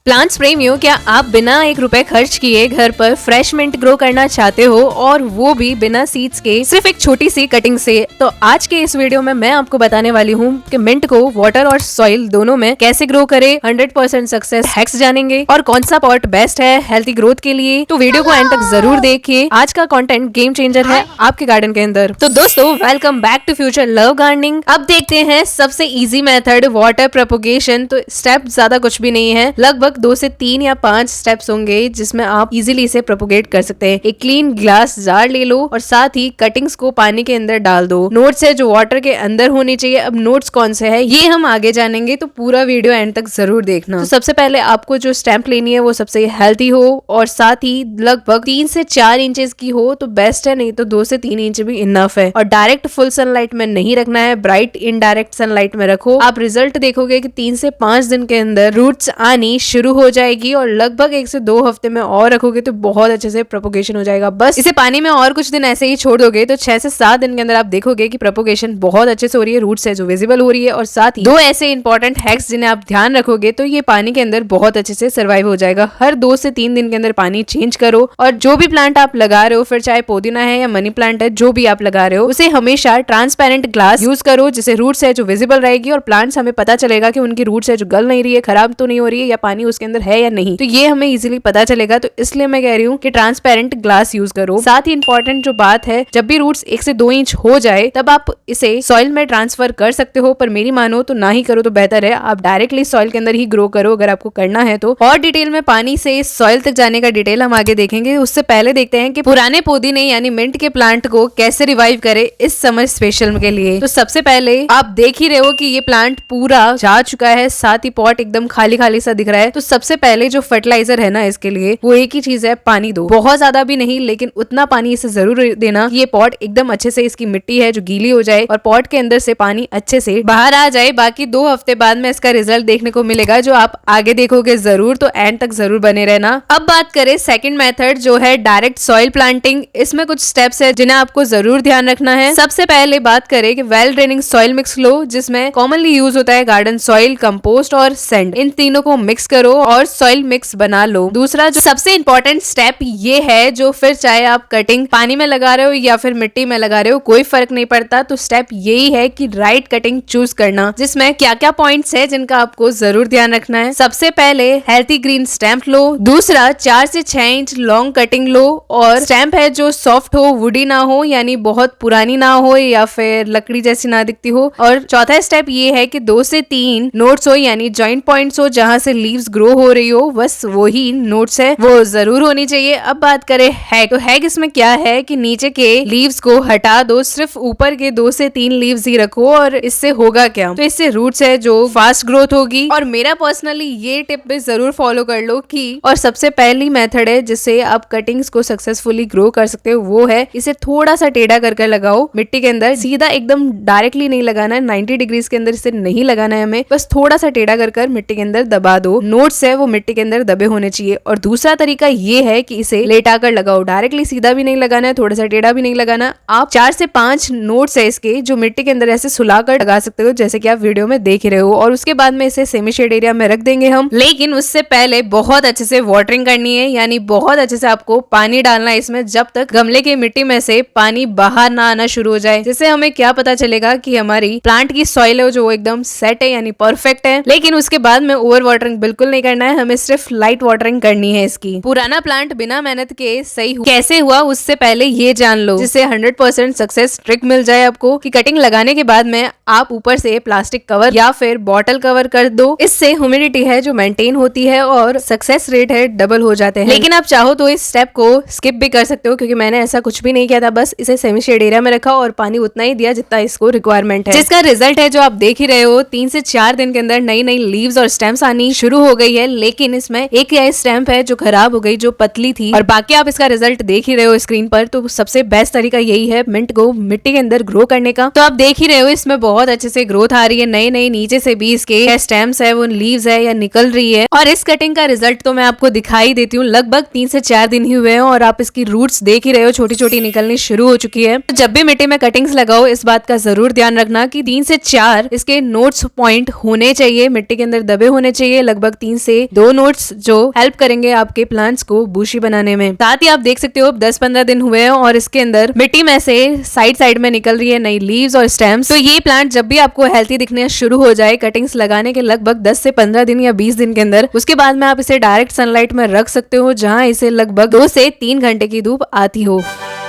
Plants प्रेमियों, क्या आप बिना 1 रुपए खर्च किए घर पर फ्रेश मिंट ग्रो करना चाहते हो और वो भी बिना सीड्स के, सिर्फ एक छोटी सी कटिंग से? तो आज के इस वीडियो में मैं आपको बताने वाली हूँ कि मिंट को वाटर और सॉइल दोनों में कैसे ग्रो करे। 100% सक्सेस हैक्स जानेंगे और कौन सा पॉट बेस्ट है हेल्थी ग्रोथ के लिए। तो वीडियो को एंड तक जरूर देखिए। आज का कंटेंट गेम चेंजर है आपके गार्डन के अंदर। तो दोस्तों, welcome back to future love gardening. अब देखते हैं सबसे इजी मेथड, वाटर प्रोपोगेशन। तो स्टेप ज्यादा कुछ भी नहीं है, लगभग 2 से 3 या 5 स्टेप्स होंगे जिसमें आप इजीली इसे प्रोपोगेट कर सकते हैं। एक क्लीन ग्लास जार ले लो और साथ ही कटिंग्स को पानी के अंदर डाल दो। नोट्स है जो वाटर के अंदर होनी चाहिए। अब नोट्स कौन से है ये हम आगे जानेंगे, तो पूरा वीडियो एंड तक जरूर देखना। तो सबसे पहले आपको जो स्टैम्प लेनी है वो सबसे हेल्थी हो और साथ ही लगभग 3 से 4 इंचेस की हो तो बेस्ट है, नहीं तो 2 से 3 इंच भी इनफ है। और डायरेक्ट फुल सनलाइट में नहीं रखना है, ब्राइट इनडायरेक्ट सनलाइट में रखो। आप रिजल्ट देखोगे कि 3 से 5 दिन के अंदर रूट्स आनी शुरू हो जाएगी और लगभग 1 से 2 हफ्ते में और रखोगे तो बहुत अच्छे से प्रोपोगेशन हो जाएगा। बस इसे पानी में और कुछ दिन ऐसे ही छोड़ दोगे तो 6 से 7 दिन के अंदर आप देखोगे कि प्रोपोगेशन बहुत अच्छे से हो रही है, रूट्स है जो विजिबल हो रही है। और साथ ही 2 ऐसे इंपॉर्टेंट हैक्स जिन्हें आप ध्यान रखोगे तो ये पानी के अंदर बहुत अच्छे से सर्वाइव हो जाएगा। हर 2 से 3 दिन के अंदर पानी चेंज करो और जो भी प्लांट आप लगा रहे हो, फिर चाहे पुदीना है या मनी प्लांट है, जो भी आप लगा रहे हो उसे हमेशा ट्रांसपेरेंट ग्लास यूज करो जिससे रूट्स है जो विजिबल रहेगी और प्लांट्स हमें पता चलेगा कि उनकी रूट्स है जो गल नहीं रही है, खराब तो नहीं हो रही है या पानी उसके अंदर है या नहीं, तो ये हमें इजीली पता चलेगा। तो इसलिए मैं कह रही हूँ कि ट्रांसपेरेंट ग्लास यूज करो। साथ ही इंपॉर्टेंट जो बात है, जब भी रूट्स 1 से 2 इंच हो जाए तब आप इसे सॉइल में ट्रांसफर कर सकते हो, पर मेरी मानो तो ना ही करो तो बेहतर है। आप डायरेक्टली सॉइल के अंदर ही ग्रो करो अगर आपको करना है तो। और डिटेल में पानी से सॉइल तक जाने का डिटेल हम आगे देखेंगे। उससे पहले देखते हैं कि पुराने पुदीने यानी मिंट के प्लांट को कैसे रिवाइव करे इस समर स्पेशल के लिए। तो सबसे पहले आप देख ही रहे हो कि ये प्लांट पूरा जा चुका है, साथ ही पॉट एकदम खाली खाली सा दिख रहा है। तो सबसे पहले जो फर्टिलाइजर है ना इसके लिए, वो एक ही चीज है, पानी दो। बहुत ज्यादा भी नहीं, लेकिन उतना पानी इसे जरूर देना कि ये पॉट एकदम अच्छे से, इसकी मिट्टी है जो गीली हो जाए और पॉट के अंदर से पानी अच्छे से बाहर आ जाए। बाकी 2 हफ्ते बाद में इसका रिजल्ट देखने को मिलेगा जो आप आगे देखोगे जरूर, तो एंड तक जरूर बने रहना। अब बात करें सेकंड मेथड जो है डायरेक्ट सॉइल प्लांटिंग। इसमें कुछ स्टेप्स है जिन्हें आपको जरूर ध्यान रखना है। सबसे पहले बात करें कि वेल ड्रेनिंग सॉइल मिक्स लो, जिसमें कॉमनली यूज होता है गार्डन सॉइल, कंपोस्ट और सैंड। इन तीनों को मिक्स करो और सॉइल मिक्स बना लो। दूसरा जो सबसे इंपॉर्टेंट स्टेप ये है, जो फिर चाहे आप कटिंग पानी में लगा रहे हो या फिर मिट्टी में लगा रहे हो कोई फर्क नहीं पड़ता, तो स्टेप यही है कि राइट कटिंग चूज करना, जिसमें क्या क्या पॉइंट्स है जिनका आपको जरूर ध्यान रखना है। सबसे पहले हेल्थी ग्रीन स्टैम्प लो। दूसरा 4 से 6 इंच लॉन्ग कटिंग लो और स्टैम्प है जो सॉफ्ट हो, वुडी ना हो, यानी बहुत पुरानी ना हो या फिर लकड़ी जैसी ना दिखती हो। और चौथा स्टेप ये है कि 2 से 3 नोट्स हो, यानी जॉइंट पॉइंट्स हो जहां से लीव्स ग्रो हो रही हो, बस वही नोट्स है वो जरूर होनी चाहिए। अब बात करें हैक, तो हैक इसमें क्या है कि नीचे के लीव्स को हटा दो, सिर्फ ऊपर के 2 से 3 लीव्स ही रखो। और इससे होगा क्या, तो इससे रूट्स है जो फास्ट ग्रोथ होगी। और मेरा पर्सनली ये टिप भी जरूर फॉलो कर लो कि, और सबसे पहली मेथड है जिससे आप कटिंग्स को सक्सेसफुली ग्रो कर सकते हो, वो है इसे थोड़ा सा टेढ़ा करके लगाओ मिट्टी के अंदर। सीधा एकदम डायरेक्टली नहीं लगाना है, 90 डिग्रीज के अंदर इसे नहीं लगाना है हमें, बस थोड़ा सा टेढ़ा कर मिट्टी के अंदर दबा दो। नोट्स है वो मिट्टी के अंदर दबे होने चाहिए। और दूसरा तरीका ये है कि इसे लेटा कर लगाओ, डायरेक्टली सीधा भी नहीं लगाना है, थोड़ा सा टेढ़ा भी नहीं लगाना। आप 4 से 5 नोट्स है इसके जो मिट्टी के अंदर ऐसे सुलाकर लगा सकते हो, जैसे कि आप वीडियो में देख रहे हो। और उसके बाद में इसे सेमी शेड एरिया में रख देंगे हम, लेकिन उससे पहले बहुत अच्छे से वाटरिंग करनी है, यानी बहुत अच्छे से आपको पानी डालना है इसमें जब तक गमले की मिट्टी में से पानी बाहर ना आना शुरू हो जाए। जिससे हमें क्या पता चलेगा कि हमारी प्लांट की सॉइल है जो एकदम सेट है, यानी परफेक्ट है। लेकिन उसके बाद में ओवर वाटरिंग बिल्कुल नहीं करना है, हमें सिर्फ लाइट वाटरिंग करनी है इसकी। पुराना प्लांट बिना मेहनत के सही कैसे हुआ उससे पहले ये जान लो, जिससे 100% सक्सेस ट्रिक मिल जाए आपको कि कटिंग लगाने के बाद में आप ऊपर से प्लास्टिक कवर या फिर बॉटल कवर कर दो। इससे ह्यूमिडिटी है जो मेंटेन होती है और सक्सेस रेट है डबल हो जाते हैं। लेकिन आप चाहो तो इस स्टेप को स्किप भी कर सकते हो, क्योंकि मैंने ऐसा कुछ भी नहीं किया था, बस इसे सेमी शेड एरिया में रखा और पानी उतना ही दिया जितना इसको रिक्वायरमेंट है। जिसका रिजल्ट है जो आप देख ही रहे हो, 3 से 4 दिन के अंदर नई नई लीव्स और स्टेम्स आनी शुरू हो गई है। लेकिन इसमें एक या स्टैम्प है जो खराब हो गई, जो पतली थी, और बाकी आप इसका रिजल्ट देख ही रहे हो स्क्रीन पर। तो सबसे बेस्ट तरीका यही है मिंट को मिट्टी के अंदर ग्रो करने का। तो आप देख ही रहे हो इसमें बहुत अच्छे से ग्रोथ आ रही है, नई नई नीचे से भी इसके स्टेम्स है वो लीव्स है या निकल रही है। और इस कटिंग का रिजल्ट तो मैं आपको दिखाई देती हूँ, लगभग 3 से 4 दिन ही हुए हैं और आप इसकी रूट्स देख ही रहे हो, छोटी छोटी निकलनी शुरू हो चुकी है। तो जब भी मिट्टी में कटिंग्स लगाओ इस बात का जरूर ध्यान रखना कि 3 से 4 इसके नोट्स पॉइंट होने चाहिए, मिट्टी के अंदर दबे होने चाहिए, लगभग 3 से 2 नोट्स जो हेल्प करेंगे आपके प्लांट्स को बुशी बनाने में। साथ ही आप देख सकते हो 10-15 दिन हुए हैं और इसके अंदर मिट्टी में से साइड में निकल रही है नई लीव्स और स्टेम्स। तो ये प्लांट जब भी आपको हेल्थी दिखने शुरू हो जाए कटिंग्स लगाने के लगभग 10 से 15 दिन या 20 दिन के अंदर, उसके बाद में आप इसे डायरेक्ट सनलाइट में रख सकते हो जहां इसे लगभग 2 से 3 घंटे की धूप आती हो।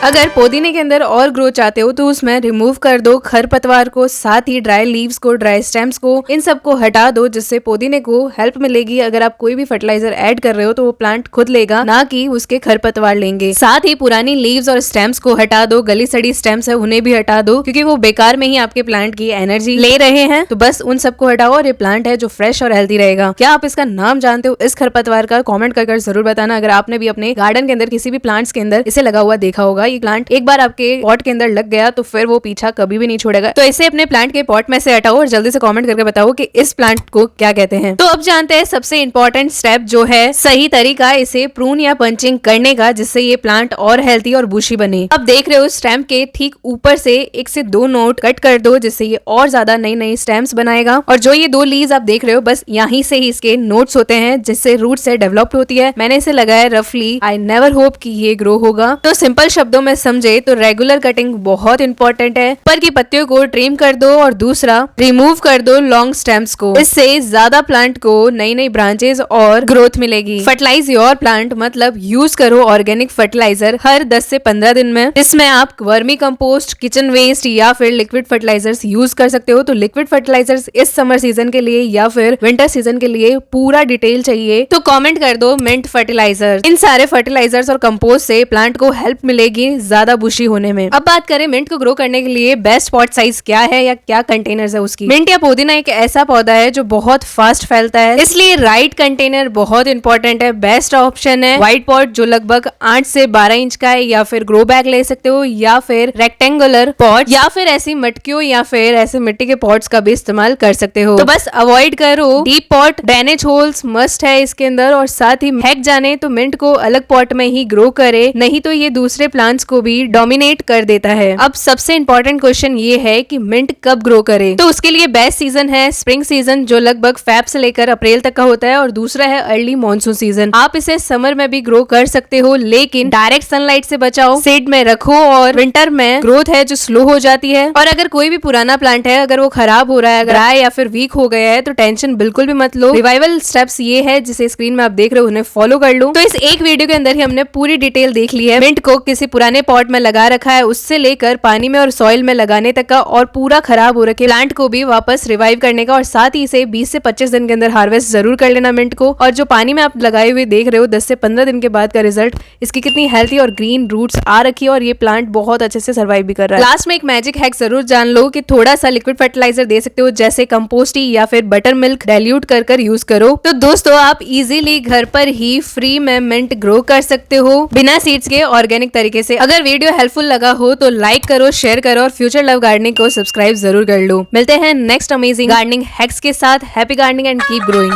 अगर पुदीने के अंदर और ग्रो चाहते हो तो उसमें रिमूव कर दो खरपतवार को, साथ ही ड्राई लीव्स को, ड्राई स्टेम्स को, इन सबको हटा दो जिससे पुदीने को हेल्प मिलेगी। अगर आप कोई भी फर्टिलाइजर ऐड कर रहे हो तो वो प्लांट खुद लेगा, ना कि उसके खरपतवार लेंगे। साथ ही पुरानी लीव्स और स्टेम्स को हटा दो, गली सड़ी स्टेम्स है उन्हें भी हटा दो क्योंकि वो बेकार में ही आपके प्लांट की एनर्जी ले रहे हैं। तो बस उन सबको हटाओ और ये प्लांट है जो फ्रेश और हेल्थी रहेगा। क्या आप इसका नाम जानते हो इस खरपतवार का? कॉमेंट कर जरूर बताना। अगर आपने भी अपने गार्डन के अंदर किसी भी प्लांट्स के अंदर इसे लगा हुआ देखा होगा। ये प्लांट एक बार आपके पॉट के अंदर लग गया तो फिर वो पीछा कभी भी नहीं छोड़ेगा। तो इसे अपने प्लांट के पॉट में से हटाओ और जल्दी से कमेंट करके बताओ कि इस प्लांट को क्या कहते हैं। तो अब जानते हैं सबसे इंपॉर्टेंट स्टेप जो है सही तरीका इसे प्रून या पंचिंग करने का, जिससे ये प्लांट और हेल्थी और बुशी बने। अब देख रहे हो स्टेम के ठीक ऊपर से 1 से 2 नोट कट कर दो जिससे ये और ज्यादा नई नई स्टेम्स बनाएगा। और जो ये 2 लीव्स आप देख रहे हो बस यहीं से ही इसके नोट्स होते हैं जिससे रूट से डेवलप होती है। मैंने इसे लगाया रफली, आई नेवर होप कि ये ग्रो होगा। तो सिंपल शब्दों में समझे तो रेगुलर कटिंग बहुत इंपॉर्टेंट है। ऊपर की पत्तियों को ट्रिम कर दो और दूसरा रिमूव कर दो लॉन्ग स्टेम्स को। इससे ज्यादा प्लांट को नई नई ब्रांचेस और ग्रोथ मिलेगी। फर्टिलाइज योर प्लांट मतलब यूज करो ऑर्गेनिक फर्टिलाइजर हर 10 से 15 दिन में। इसमें आप वर्मी कंपोस्ट, किचन वेस्ट या फिर लिक्विड फर्टिलाइजर्स यूज कर सकते हो। तो लिक्विड फर्टिलाइजर्स इस समर सीजन के लिए या फिर विंटर सीजन के लिए पूरा डिटेल चाहिए तो कमेंट कर दो मिंट फर्टिलाइजर। इन सारे फर्टिलाइजर्स और कंपोस्ट से प्लांट को हेल्प मिलेगी ज्यादा बुशी होने में। अब बात करें मिंट को ग्रो करने के लिए बेस्ट पॉट साइज क्या है या क्या कंटेनर्स है उसकी। मिंट या पुदीना एक ऐसा पौधा है जो बहुत फास्ट फैलता है, इसलिए राइट कंटेनर बहुत इंपॉर्टेंट है। बेस्ट ऑप्शन है व्हाइट पॉट जो लगभग 8 से 12 इंच का है, या फिर ग्रो बैग ले सकते हो, या फिर रेक्टेंगुलर पॉट, या फिर ऐसी मटकियों या फिर ऐसे मिट्टी के पॉट्स का भी इस्तेमाल कर सकते हो। तो बस अवॉइड करो deep pot, drainage holes must है इसके अंदर, और साथ ही हेक जाने तो मिंट को अलग पॉट में ही ग्रो करे, नहीं तो ये दूसरे प्लांट्स को भी डोमिनेट कर देता है। अब सबसे इंपॉर्टेंट क्वेश्चन ये है कि मिंट कब ग्रो करे। तो उसके लिए बेस्ट सीजन है स्प्रिंग सीजन जो लगभग फेब से लेकर अप्रैल तक का होता है, और दूसरा है अर्ली मॉनसून सीजन। आप इसे समर में भी ग्रो कर सकते हो लेकिन डायरेक्ट सनलाइट से बचाओ, शेड में रखो, और विंटर में ग्रोथ है जो स्लो हो जाती है। और अगर कोई भी पुराना प्लांट है अगर वो खराब हो रहा है, ड्राई या फिर वीक हो गया है तो टेंशन बिल्कुल भी मत लो। रिवाइवल स्टेप्स ये है जिसे स्क्रीन में आप देख रहे हो उन्हें फॉलो कर लो। तो इस एक वीडियो के अंदर ही हमने पूरी डिटेल देख ली है। मिंट को किसी पुराने पॉट में लगा रखा है उससे लेकर पानी में और सॉइल में लगाने तक का, और पूरा खराब हो रखे प्लांट को भी वापस रिवाइव करने का, और साथ ही इसे 20 से 25 दिन के अंदर हार्वेस्ट जरूर कर लेना मिंट को। और जो पानी में आप लगाए हुए देख रहे हो 10 से 15 दिन के बाद का रिजल्ट, इसकी कितनी हेल्थी और ग्रीन रूट्स आ रखी है और ये प्लांट बहुत अच्छे से सर्वाइव भी कर रहा है। लास्ट में एक मैजिक हैक जरूर जान लो कि थोड़ा सा लिक्विड फर्टिलाइजर दे सकते हो जैसे कंपोस्ट ही या फिर बटर मिल्क डाइल्यूट कर यूज करो। तो दोस्तों आप इजीली घर पर ही फ्री में मिंट ग्रो कर सकते हो बिना सीड्स के ऑर्गेनिक तरीके से। अगर वीडियो हेल्पफुल लगा हो तो लाइक करो, शेयर करो और फ्यूचर लव गार्डनिंग को सब्सक्राइब जरूर कर लो। मिलते हैं नेक्स्ट अमेजिंग गार्डनिंग हैक्स के साथ। Happy gardening and keep growing.